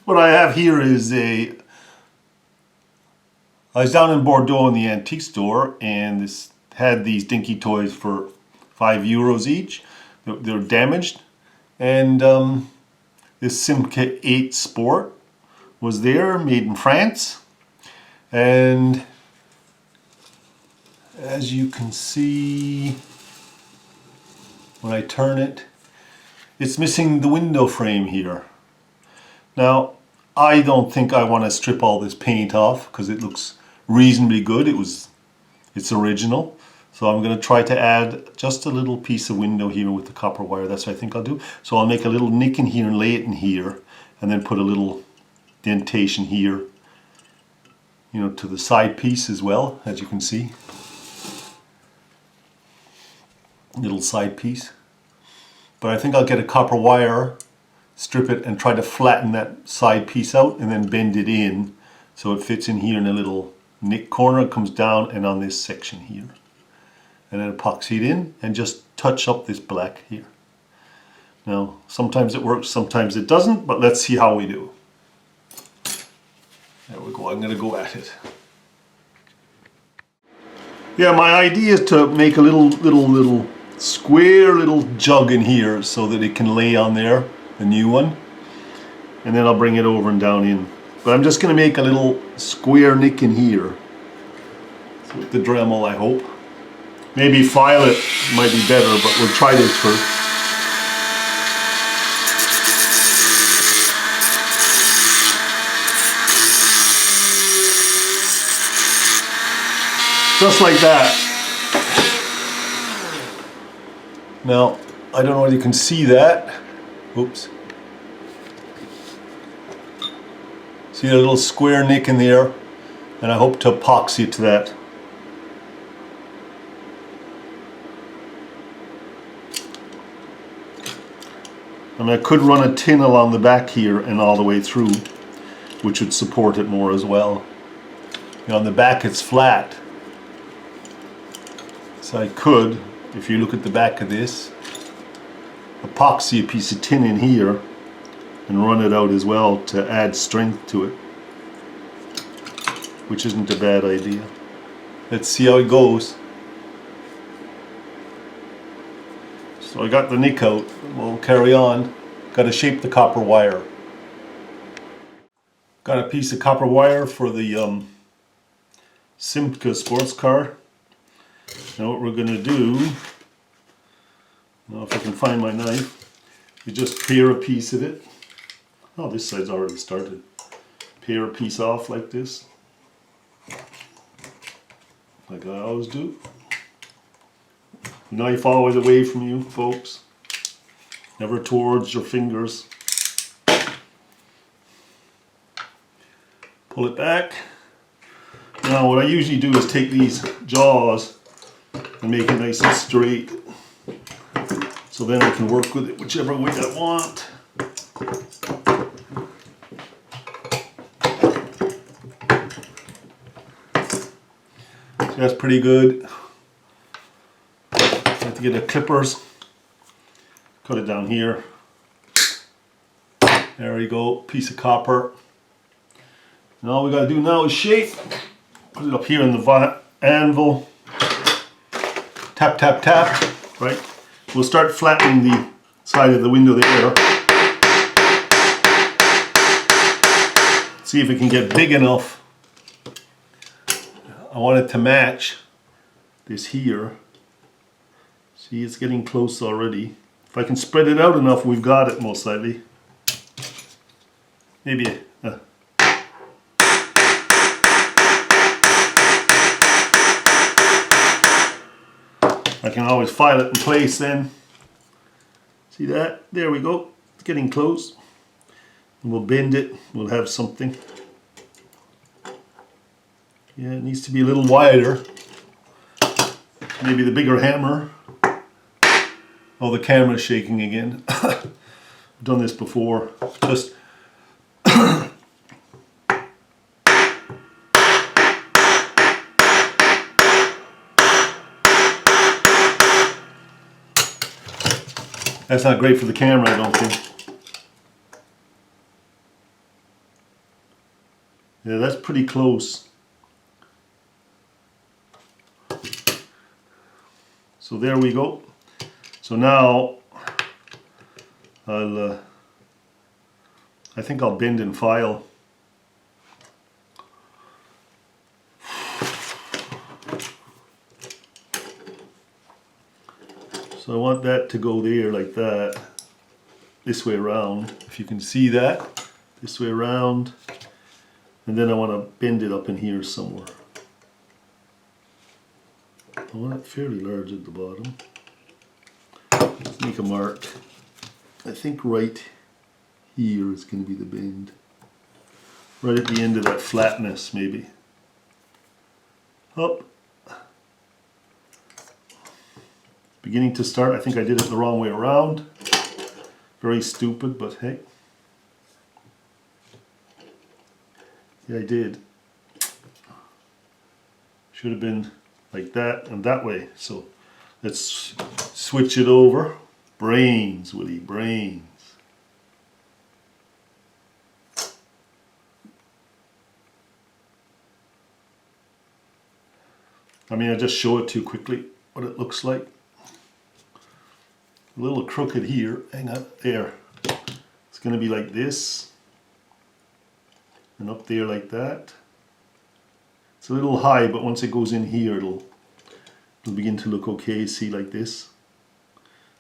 What I have here is I was down in Bordeaux in the antique store, and this had these Dinky toys for €5 each. They're damaged, and this Simca 8 Sport was there, made in France, and as you can see when I turn it, it's missing the window frame here. Now, I don't think I want to strip all this paint off because it looks reasonably good. It's original. So I'm going to try to add just a little piece of window here with the copper wire. That's what I think I'll do. So I'll make a little nick in here and lay it in here, and then put a little dentation here, you know, to the side piece as well, as you can see. Little side piece. But I think I'll get a copper wire, strip it, and try to flatten that side piece out, and then bend it in so it fits in here in a little nick corner. It comes down and on this section here. And then epoxy it in and just touch up this black here. Now, sometimes it works, sometimes it doesn't, but let's see how we do. There we go, I'm going to go at it. Yeah, my idea is to make a little square little jug in here so that it can lay on there, the new one. And then I'll bring it over and down in. But I'm just going to make a little square nick in here. So with the Dremel, I hope. Maybe file it might be better, but we'll try this first. Just like that. Now, I don't know whether you can see that. Oops. See a little square nick in there, and I hope to epoxy it to that. And I could run a tin along the back here and all the way through, which would support it more as well. You know, on the back it's flat. So I could, if you look at the back of this, epoxy a piece of tin in here and run it out as well to add strength to it, which isn't a bad idea. Let's see how it goes. So I got the nick out, we'll carry on. Got to shape the copper wire. Got a piece of copper wire for the Simca sports car. Now what we're going to do, I don't know if I can find my knife, you just pare a piece of it. Oh, this side's already started. Pare a piece off like this, like I always do. Knife always away from you, folks. Never towards your fingers. Pull it back. Now what I usually do is take these jaws and make it nice and straight. So then I can work with it whichever way I want. So that's pretty good. To get the clippers, cut it down here. There we go, piece of copper. And all we got to do now is shape. Put it up here in the anvil. Tap, tap, tap. Right. We'll start flattening the side of the window there. See if it can get big enough. I want it to match this here. See, it's getting close already. If I can spread it out enough, we've got it most likely. Maybe I can always file it in place then. See that? There we go. It's getting close. And we'll bend it. We'll have something. Yeah, it needs to be a little wider. Maybe the bigger hammer. Oh, the camera's shaking again. I've done this before. Just that's not great for the camera, I don't think. Yeah, that's pretty close. So there we go. So now I think I'll bend and file. So I want that to go there like that, this way around, if you can see that, this way around, and then I want to bend it up in here somewhere. I want it fairly large at the bottom. Let's make a mark. I think right here is going to be the bend. Right at the end of that flatness, maybe. Up. Beginning to start. I think I did it the wrong way around. Very stupid, but hey. Yeah, I did. Should have been like that and that way. So let's switch it over. Brains, Willie, brains. I mean, I just show it too quickly what it looks like. A little crooked here. Hang on, there. It's going to be like this. And up there like that. It's a little high, but once it goes in here, it'll begin to look okay. See, like this.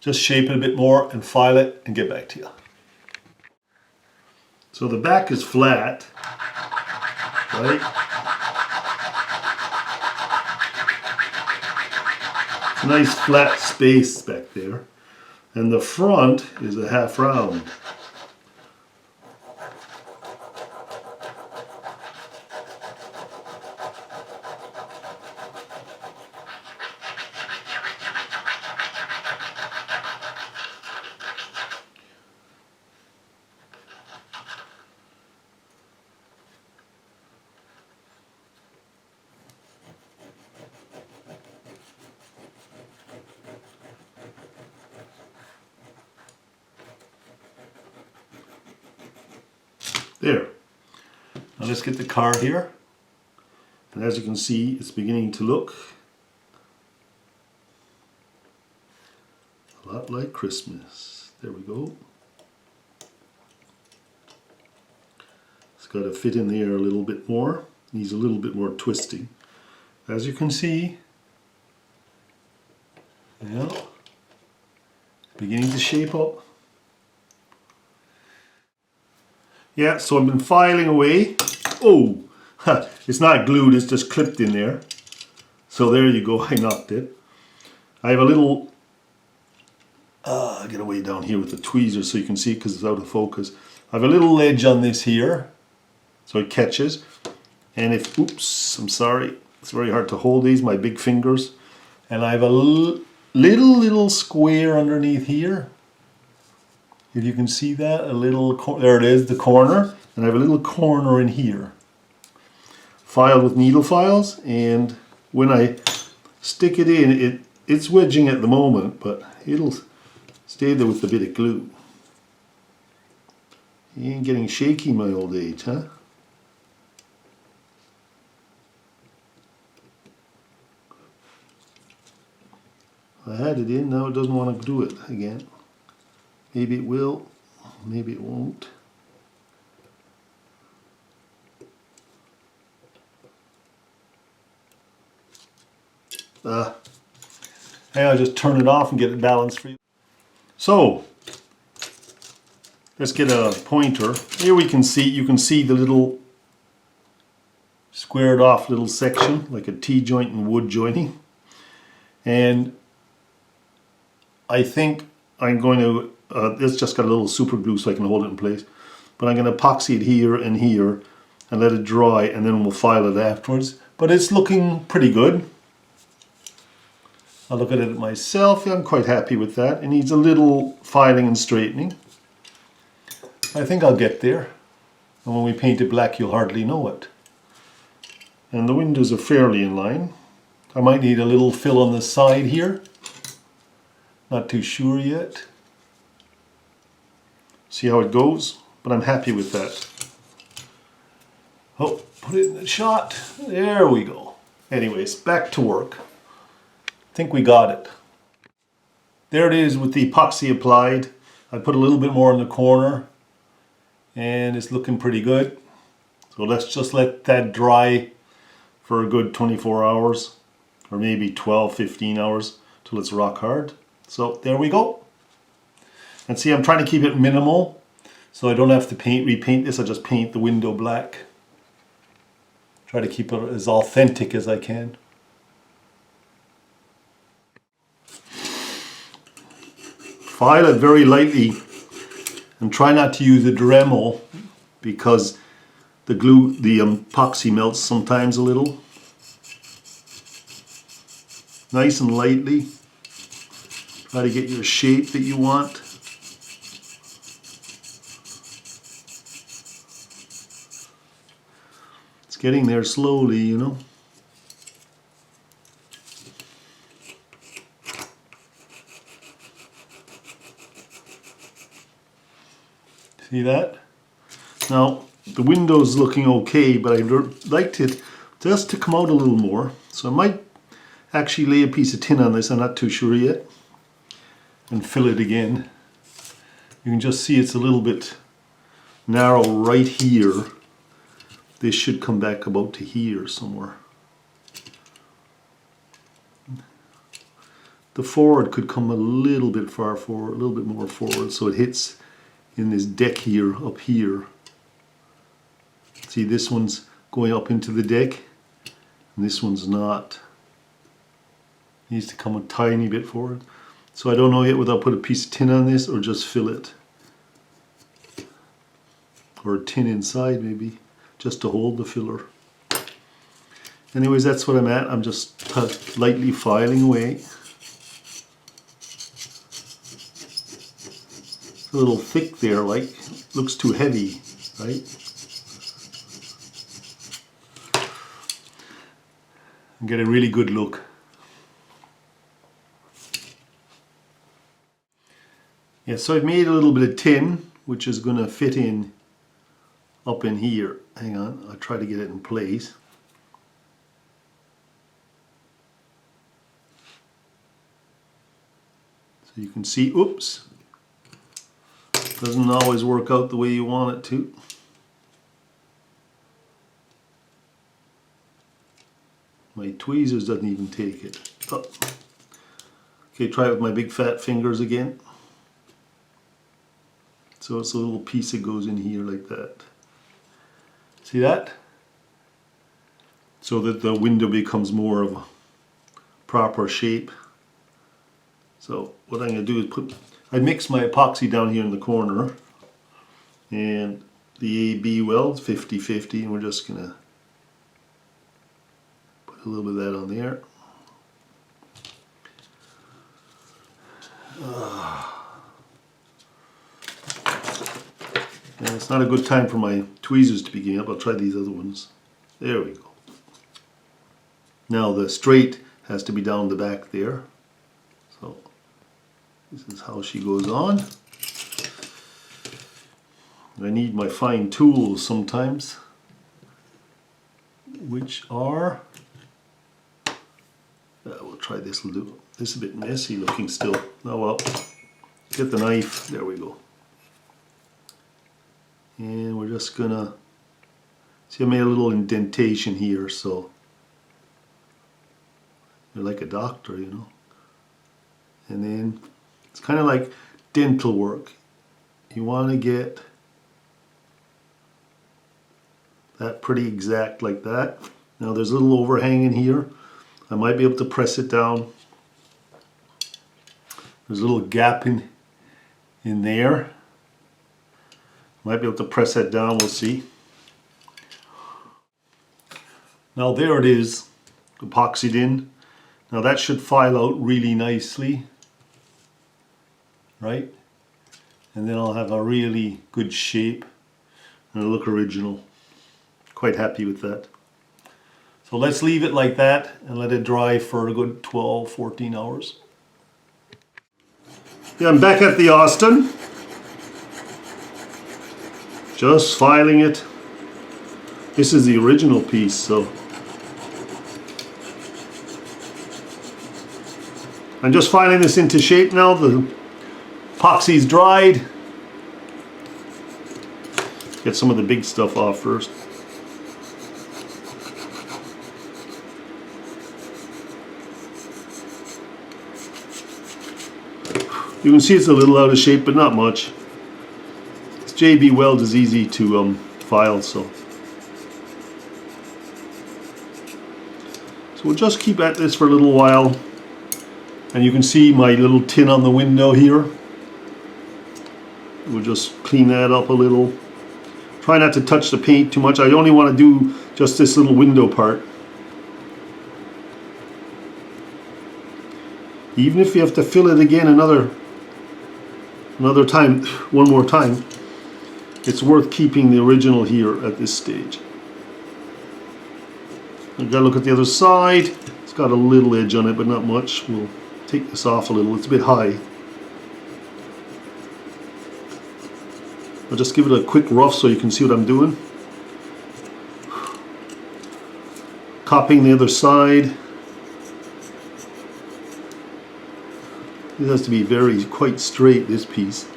Just shape it a bit more and file it and get back to you. So the back is flat, right? It's a nice flat space back there. And the front is a half round. There. Now let's get the car here. And as you can see, it's beginning to look a lot like Christmas. There we go. It's got to fit in there a little bit more. Needs a little bit more twisting. As you can see, yeah, beginning to shape up. Yeah, so I've been filing away. Oh, it's not glued, it's just clipped in there. So there you go, I knocked it. I have a little, get away down here with the tweezers so you can see because it's out of focus. I have a little ledge on this here, so it catches. And if, oops, I'm sorry, it's very hard to hold these, my big fingers. And I have a little square underneath here. If you can see that, a little, there it is, the corner. And I have a little corner in here. Filed with needle files, and when I stick it in, it's wedging at the moment, but it'll stay there with a bit of glue. You ain't getting shaky, my old age, huh? I had it in, now it doesn't want to do it again. Maybe it will, maybe it won't. Hey, I'll just turn it off and get it balanced for you. So, let's get a pointer. Here we can see, you can see the little squared off little section, like a T-joint and wood joining. And I think I'm going to, it's just got a little super glue so I can hold it in place. But I'm going to epoxy it here and here and let it dry, and then we'll file it afterwards. But it's looking pretty good. I'll look at it myself. I'm quite happy with that. It needs a little filing and straightening. I think I'll get there. And when we paint it black, you'll hardly know it. And the windows are fairly in line. I might need a little fill on the side here. Not too sure yet. See how it goes, but I'm happy with that. Oh, Put it in the shot. There we go. Anyways, back to work. I think we got it. There it is with the epoxy applied. I put a little bit more in the corner and it's looking pretty good. So let's just let that dry for a good 24 hours or maybe 12, 15 hours till it's rock hard. So there we go. And see, I'm trying to keep it minimal so I don't have to repaint this. I just paint the window black. Try to keep it as authentic as I can. File it very lightly and try not to use a Dremel because the epoxy melts sometimes a little. Nice and lightly. Try to get your shape that you want. It's getting there slowly, you know. See that? Now, the window's looking okay, but I'd liked it just to come out a little more. So I might actually lay a piece of tin on this, I'm not too sure yet, and fill it again. You can just see it's a little bit narrow right here. This should come back about to here somewhere. The forward could come a little bit far forward, a little bit more forward, so it hits in this deck here, up here. See, this one's going up into the deck, and this one's not. Needs to come a tiny bit forward. So I don't know yet whether I'll put a piece of tin on this or just fill it. Or a tin inside maybe, just to hold the filler. Anyways, that's what I'm at. I'm just lightly filing away. It's a little thick there, like, looks too heavy, right? And get a really good look. Yeah, so I've made a little bit of tin, which is going to fit in up in here. Hang on, I'll try to get it in place. So you can see, oops, doesn't always work out the way you want it to. My tweezers doesn't even take it. Oh. Okay, try it with my big fat fingers again. So it's a little piece that goes in here like that. See that? So that the window becomes more of a proper shape. So what I'm going to do is I mix my epoxy down here in the corner, and the AB weld 50-50, and we're just going to put a little bit of that on there. And it's not a good time for my tweezers to begin up. I'll try these other ones. There we go. Now the straight has to be down the back there. So this is how she goes on. I need my fine tools sometimes, which are, we'll try this, will do. This is a bit messy looking still. Oh well, get the knife, there we go. And we're just gonna, see I made a little indentation here, so you're like a doctor, you know. And then it's kind of like dental work. You want to get that pretty exact like that. Now there's a little overhang in here. I might be able to press it down. There's a little gap in there. Might be able to press that down, we'll see. Now there it is, epoxied in. Now that should file out really nicely, right? And then I'll have a really good shape and it'll look original. Quite happy with that. So let's leave it like that and let it dry for a good 12-14 hours. Yeah, I'm back at the Austin. Just filing it. This is the original piece, so I'm just filing this into shape now. The epoxy's dried. Get some of the big stuff off first. You can see it's a little out of shape, but not much. This JB Weld is easy to file, so we'll just keep at this for a little while. And you can see my little tin on the window here. We'll just clean that up a little. Try not to touch the paint too much. I only want to do just this little window part. Even if you have to fill it again another time, one more time, it's worth keeping the original here at this stage. I've got to look at the other side. It's got a little edge on it, but not much. We'll take this off a little. It's a bit high. I'll just give it a quick rough so you can see what I'm doing. Copying the other side. It has to be quite straight, this piece.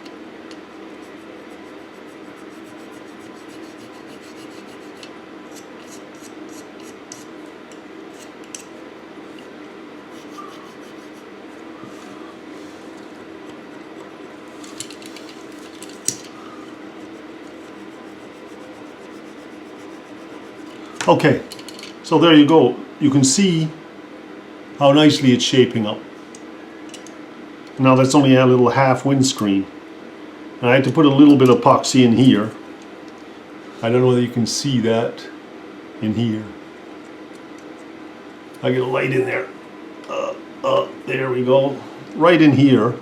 Okay, so there you go. You can see how nicely it's shaping up. Now that's only a little half windscreen. And I had to put a little bit of epoxy in here. I don't know whether you can see that in here. I get a light in there. There we go. Right in here.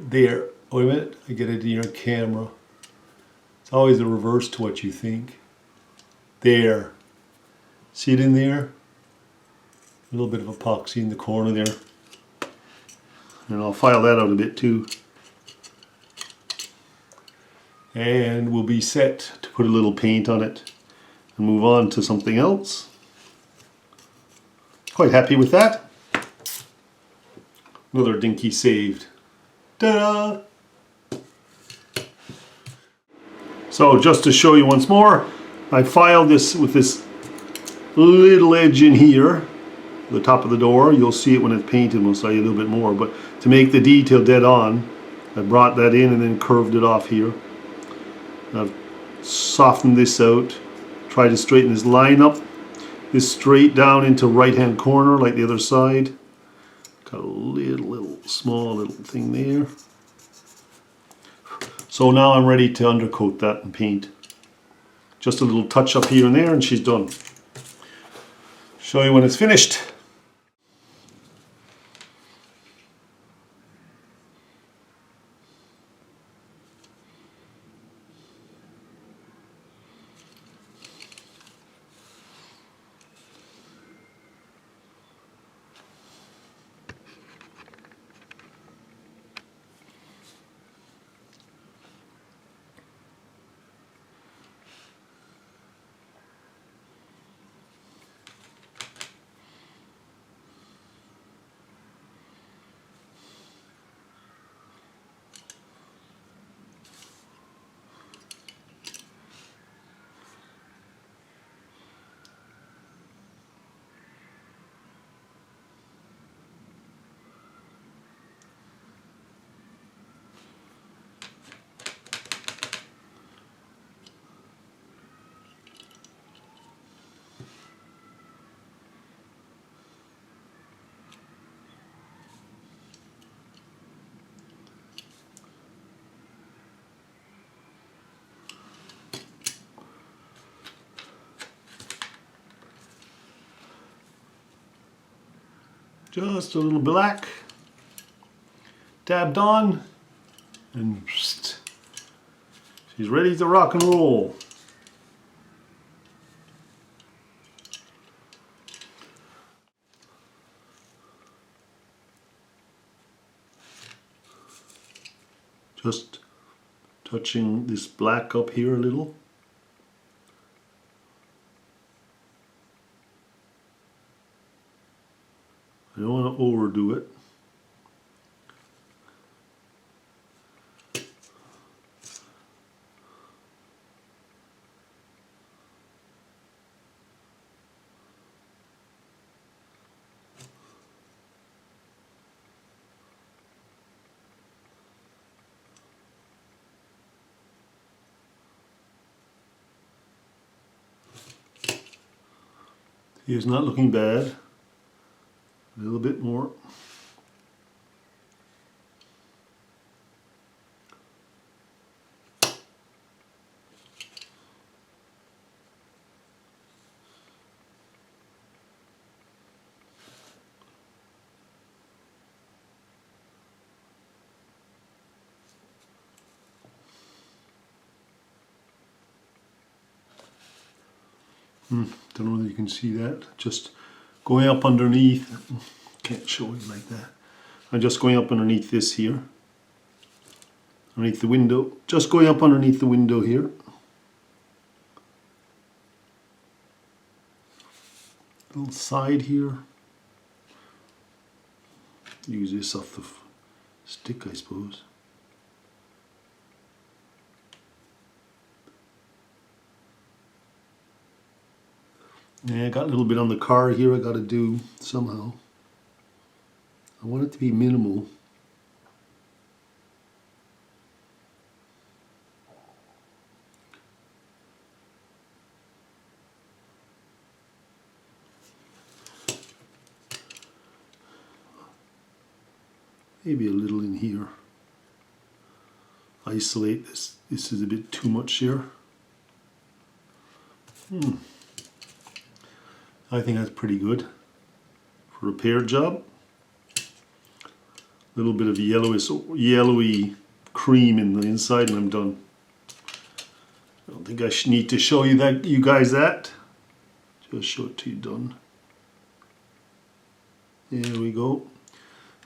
There. Wait a minute. I get it in your camera. It's always the reverse to what you think. There. See it in there? A little bit of epoxy in the corner there. And I'll file that out a bit too. And we'll be set to put a little paint on it and move on to something else. Quite happy with that. Another Dinky saved. Ta-da! So just to show you once more, I filed this with this little edge in here, the top of the door. You'll see it when it's painted, we'll show you a little bit more, but to make the detail dead on, I brought that in and then curved it off here. I've softened this out, tried to straighten this line up, this straight down into right hand corner like the other side. Got a little small little thing there. So now I'm ready to undercoat that and paint. Just a little touch up here and there and she's done. Show you when it's finished. Just a little black, dabbed on, and she's ready to rock and roll. Just touching this black up here a little. I don't want to overdo it. He is not looking bad. A little bit more. Don't know whether you can see that. Just going up underneath. Can't show it like that. I'm just going up underneath this here. Underneath the window. Just going up underneath the window here. Little side here. Use this off the stick, I suppose. Yeah, I got a little bit on the car here I got to do somehow. I want it to be minimal. Maybe a little in here. Isolate this. This is a bit too much here. I think that's pretty good for a repair job. A little bit of yellowy cream in the inside and I'm done. I don't think I need to show you guys that. Just show it to you done. There we go.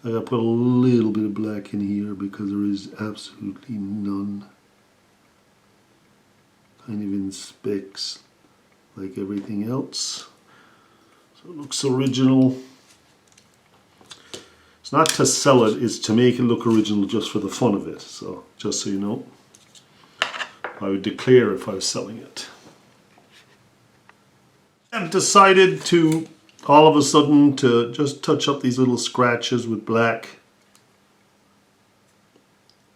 I gotta put a little bit of black in here because there is absolutely none. Kind of in specks like everything else. So it looks original. It's not to sell it, it's to make it look original just for the fun of it. So just so you know, I would declare if I was selling it. I've decided to all of a sudden to just touch up these little scratches with black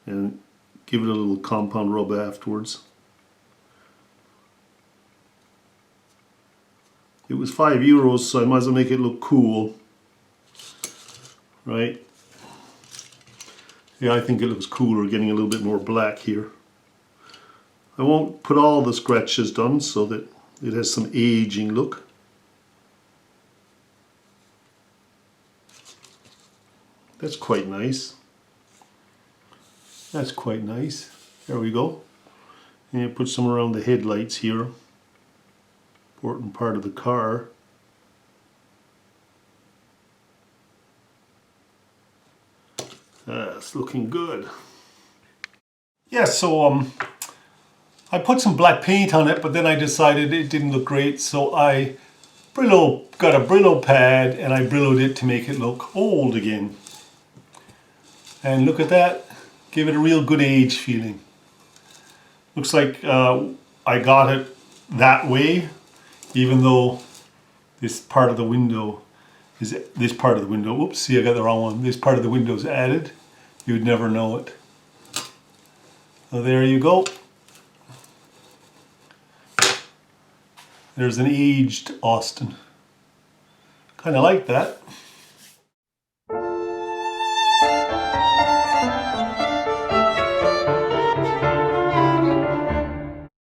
and give it a little compound rub afterwards. It was €5, so I might as well make it look cool, right? Yeah, I think it looks cooler getting a little bit more black here. I won't put all the scratches done so that it has some aging look. That's quite nice. That's quite nice. There we go. And you put some around the headlights here. Important part of the car. That's looking good. Yeah, so I put some black paint on it, but then I decided it didn't look great, so I got a Brillo pad and I Brilloed it to make it look old again. And look at that, give it a real good age feeling. Looks like I got it that way, even though this part of the window is oops, see I got the wrong one. This part of the window is added. You'd never know it. So there you go. There's an aged Austin. Kind of like that.